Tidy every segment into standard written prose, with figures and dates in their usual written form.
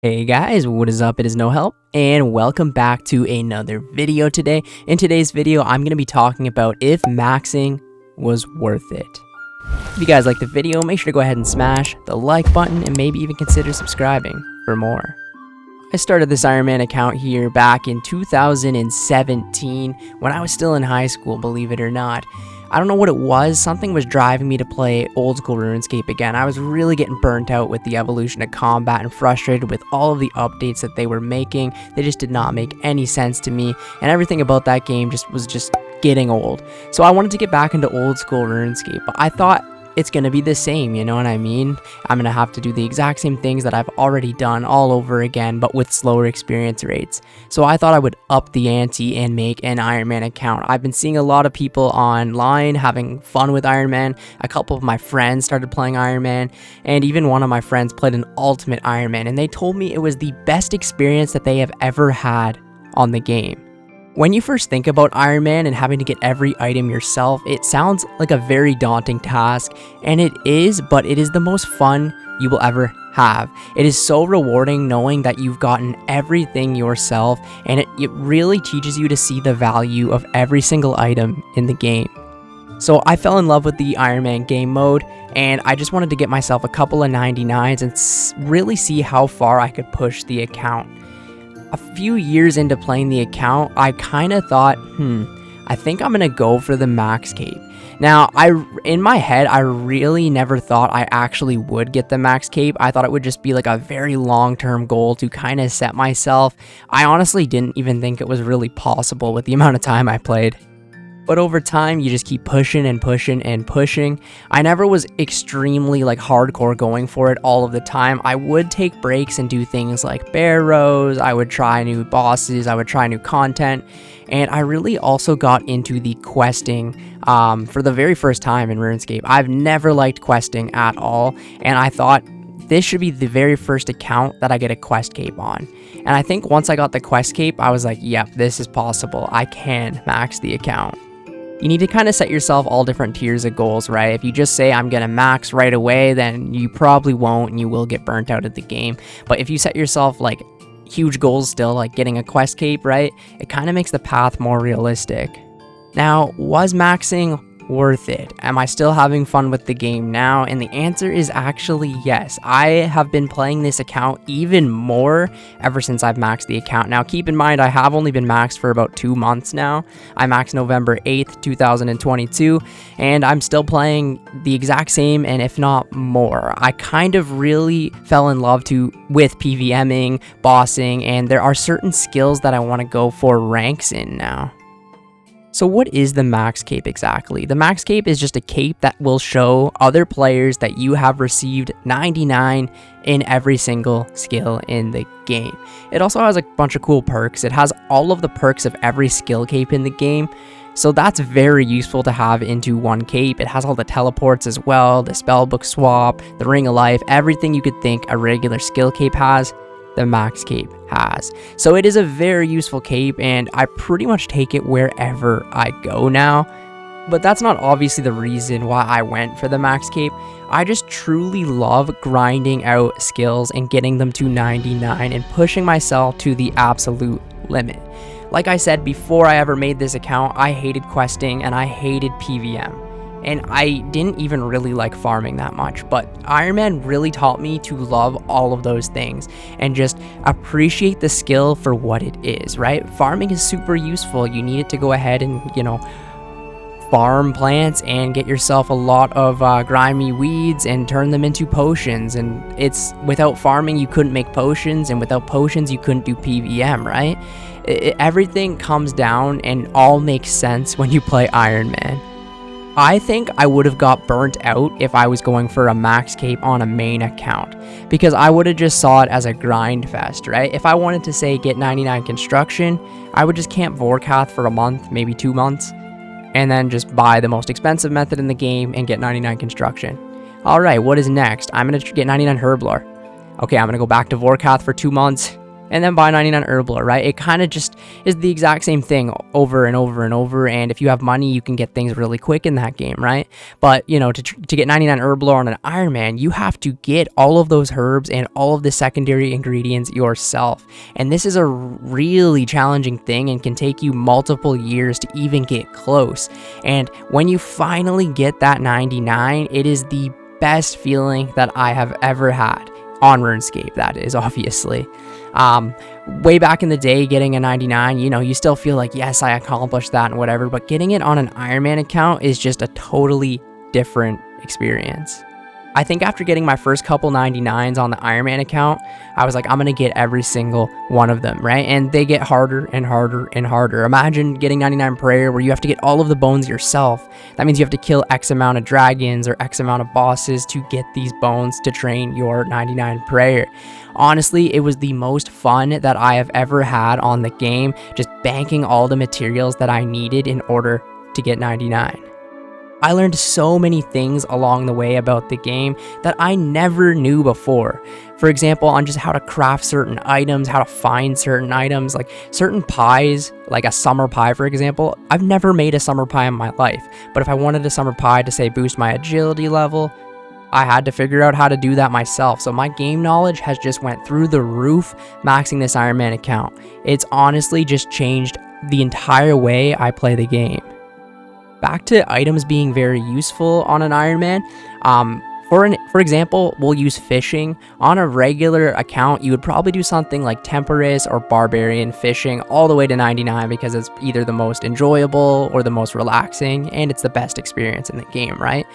Hey guys, what is up? It is No Help, and welcome back to another video today. In today's video, I'm going to be talking about if maxing was worth it. If you guys like the video, make sure to go ahead and smash the like button and maybe even consider subscribing for more. I started this Ironman account here back in 2017 when I was still in high school, believe it or not. I don't know what it was, something was driving me to play old school Runescape again. I was really getting burnt out with the evolution of combat and frustrated with all of the updates that they were making. They just did not make any sense to me, and everything about that game was just getting old. So I wanted to get back into old school Runescape, but I thought it's going to be the same, you know what I mean? I'm going to have to do the exact same things that I've already done all over again, but with slower experience rates. So I thought I would up the ante and make an Ironman account. I've been seeing a lot of people online having fun with Ironman. A couple of my friends started playing Ironman, and even one of my friends played an Ultimate Ironman, and they told me it was the best experience that they have ever had on the game. When you first think about Ironman and having to get every item yourself, it sounds like a very daunting task, and it is, but it is the most fun you will ever have. It is so rewarding knowing that you've gotten everything yourself, and it really teaches you to see the value of every single item in the game. So I fell in love with the Ironman game mode, and I just wanted to get myself a couple of 99s and really see how far I could push the account. A few years into playing the account, I kind of thought, I think I'm going to go for the max cape. Now, in my head, I really never thought I actually would get the max cape. I thought it would just be like a very long-term goal to kind of set myself. I honestly didn't even think it was really possible with the amount of time I played. But over time, you just keep pushing and pushing and pushing. I never was extremely hardcore going for it all of the time. I would take breaks and do things like bear rows. I would try new bosses. I would try new content. And I really also got into the questing for the very first time in RuneScape. I've never liked questing at all. And I thought this should be the very first account that I get a quest cape on. And I think once I got the quest cape, I was like, yep, this is possible. I can max the account. You need to kind of set yourself all different tiers of goals, right? If you just say, I'm going to max right away, then you probably won't and you will get burnt out at the game. But if you set yourself huge goals still, like getting a quest cape, right? It kind of makes the path more realistic. Now, was maxing worth it? Am I still having fun with the game now? And the answer is actually yes. I have been playing this account even more ever since I've maxed the account. Now, keep in mind, I have only been maxed for about 2 months now. I maxed November 8th, 2022, and I'm still playing the exact same, and if not more. I kind of really fell in love with PVMing, bossing, and there are certain skills that I want to go for ranks in now. So what is the max cape exactly? The max cape is just a cape that will show other players that you have received 99 in every single skill in the game. It also has a bunch of cool perks. It has all of the perks of every skill cape in the game. So that's very useful to have into one cape. It has all the teleports as well, the spellbook swap, the ring of life, everything you could think a regular skill cape has, the max cape has. So it is a very useful cape, and I pretty much take it wherever I go now. But that's not obviously the reason why I went for the max cape. I just truly love grinding out skills and getting them to 99 and pushing myself to the absolute limit. Like I said, before I ever made this account, I hated questing and I hated PVM. And I didn't even really like farming that much, but Ironman really taught me to love all of those things and just appreciate the skill for what it is, right? Farming is super useful. You need it to go ahead and, farm plants and get yourself a lot of grimy weeds and turn them into potions. And without farming, you couldn't make potions, and without potions, you couldn't do PVM, right? Everything comes down and all makes sense when you play Ironman. I think I would have got burnt out if I was going for a max cape on a main account, because I would have just saw it as a grind fest, right? If I wanted to say get 99 construction, I would just camp Vorkath for a month, maybe 2 months, and then just buy the most expensive method in the game and get 99 construction. All right, what is next? I'm going to get 99 herblore. Okay, I'm going to go back to Vorkath for 2 months, and then buy 99 Herbal, right? It kind of just is the exact same thing over and over and over. And if you have money, you can get things really quick in that game, right? But, you know, to get 99 Herbal on an Ironman, you have to get all of those herbs and all of the secondary ingredients yourself. And this is a really challenging thing and can take you multiple years to even get close. And when you finally get that 99, it is the best feeling that I have ever had on RuneScape, that is, obviously. Way back in the day, getting a 99, you know, you still feel like, yes, I accomplished that and whatever, but getting it on an Ironman account is just a totally different experience. I think after getting my first couple 99s on the Ironman account, I was like, I'm going to get every single one of them, right? And they get harder and harder and harder. Imagine getting 99 prayer where you have to get all of the bones yourself. That means you have to kill X amount of dragons or X amount of bosses to get these bones to train your 99 prayer. Honestly, it was the most fun that I have ever had on the game, just banking all the materials that I needed in order to get 99. I learned so many things along the way about the game that I never knew before. For example, on just how to craft certain items, how to find certain items, like certain pies, like a summer pie, for example. I've never made a summer pie in my life, but if I wanted a summer pie to, say, boost my agility level, I had to figure out how to do that myself. So my game knowledge has just went through the roof maxing this Ironman account. It's honestly just changed the entire way I play the game. Back to items being very useful on an Ironman. For example, we'll use fishing. On a regular account, you would probably do something like Temperous or Barbarian fishing all the way to 99 because it's either the most enjoyable or the most relaxing, and it's the best experience in the game, right?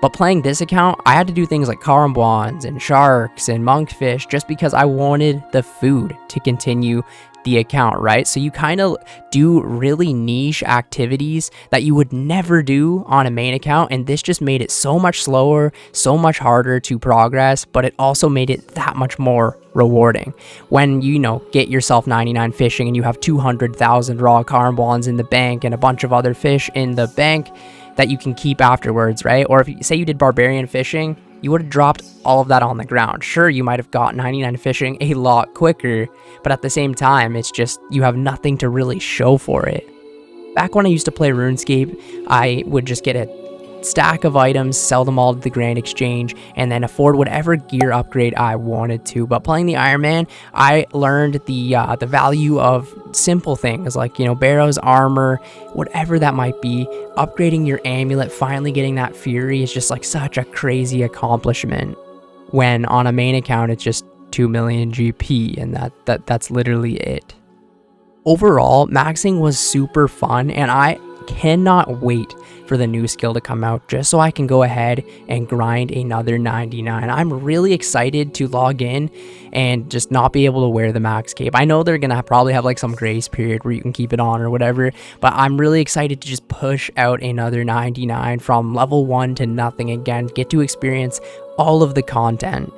But playing this account, I had to do things like Carambons and Sharks and Monkfish just because I wanted the food to continue the account, right? So you kind of do really niche activities that you would never do on a main account, and this just made it so much slower, so much harder to progress, but it also made it that much more rewarding. When you know, get yourself 99 fishing and you have 200,000 raw Carambons in the bank and a bunch of other fish in the bank that you can keep afterwards, right? Or if you say you did Barbarian fishing, you would have dropped all of that on the ground. Sure, you might have got 99 fishing a lot quicker, but at the same time, it's just you have nothing to really show for it. Back when I used to play RuneScape, I would just get a stack of items, sell them all to the Grand Exchange, and then afford whatever gear upgrade I wanted to. But playing the Ironman, I learned the value of simple things like, you know, Barrow's armor, whatever that might be. Upgrading your amulet, finally getting that Fury is just like such a crazy accomplishment. When on a main account, it's just 2 million GP, and that's literally it. Overall, maxing was super fun, and I cannot wait for the new skill to come out just so I can go ahead and grind another 99. I'm really excited to log in and just not be able to wear the max cape. I know they're gonna probably have like some grace period where you can keep it on or whatever, but I'm really excited to just push out another 99 from level 1 to nothing again, get to experience all of the content.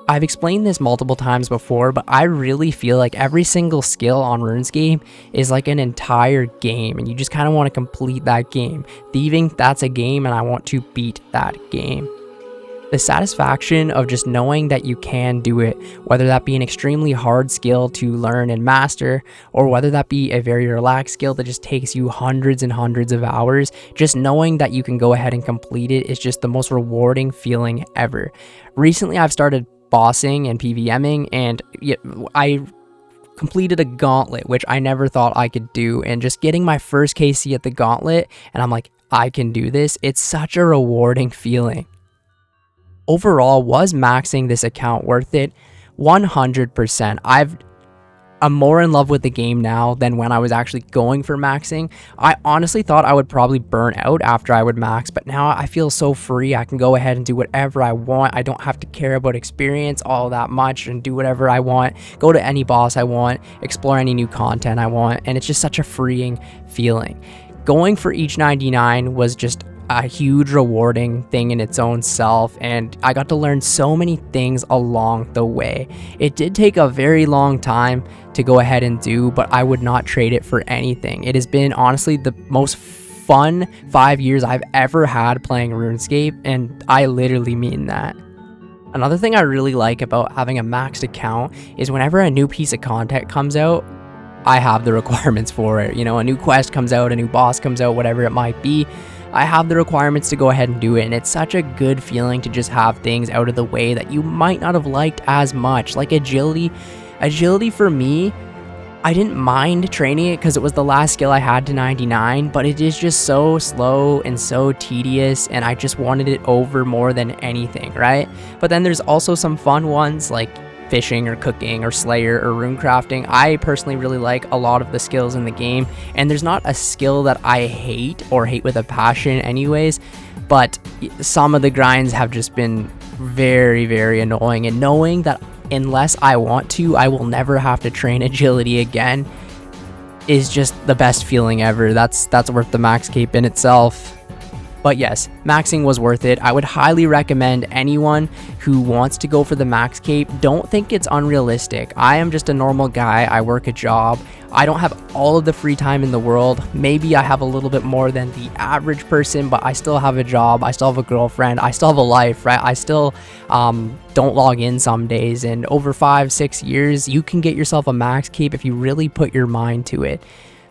I've explained this multiple times before, but I really feel like every single skill on RuneScape is like an entire game, and you just kind of want to complete that game. Thieving, that's a game, and I want to beat that game. The satisfaction of just knowing that you can do it, whether that be an extremely hard skill to learn and master, or whether that be a very relaxed skill that just takes you hundreds and hundreds of hours, just knowing that you can go ahead and complete it is just the most rewarding feeling ever. Recently, I've started bossing and PVMing, and I completed a gauntlet, which I never thought I could do, and just getting my first KC at the gauntlet, and I'm like, I can do this. It's such a rewarding feeling. Overall, was maxing this account worth it? 100%. I'm more in love with the game now than when I was actually going for maxing. I honestly thought I would probably burn out after I would max, but now I feel so free. I can go ahead and do whatever I want. I don't have to care about experience all that much and do whatever I want, go to any boss I want, explore any new content I want, and it's just such a freeing feeling. Going for each 99 was just a huge rewarding thing in its own self, and I got to learn so many things along the way. It did take a very long time to go ahead and do, but I would not trade it for anything. It has been honestly the most fun 5 years I've ever had playing RuneScape, and I literally mean that. Another thing I really like about having a maxed account is whenever a new piece of content comes out, I have the requirements for it. You know, a new quest comes out, a new boss comes out, whatever it might be, I have the requirements to go ahead and do it. And it's such a good feeling to just have things out of the way that you might not have liked as much. Like agility. Agility for me, I didn't mind training it because it was the last skill I had to 99, but it is just so slow and so tedious, and I just wanted it over more than anything, right? But then there's also some fun ones like fishing or cooking or slayer or rune crafting. I personally really like a lot of the skills in the game, and there's not a skill that I hate or hate with a passion anyways, but some of the grinds have just been very, very annoying, and knowing that unless I want to, I will never have to train agility again is just the best feeling ever. That's worth the max cape in itself. But yes, maxing was worth it. I would highly recommend anyone who wants to go for the max cape, don't think it's unrealistic. I am just a normal guy. I work a job. I don't have all of the free time in the world. Maybe I have a little bit more than the average person, but I still have a job. I still have a girlfriend. I still have a life, right? I still don't log in some days. And over 5-6 years, you can get yourself a max cape if you really put your mind to it.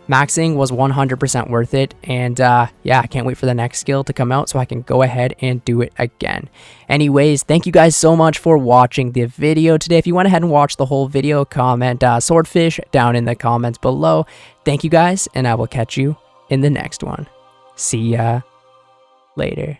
Maxing was 100% worth it, and yeah, I can't wait for the next skill to come out so I can go ahead and do it again. Anyways, thank you guys so much for watching the video today. If you went ahead and watched the whole video, comment swordfish down in the comments below. Thank you guys, and I will catch you in the next one. See ya later.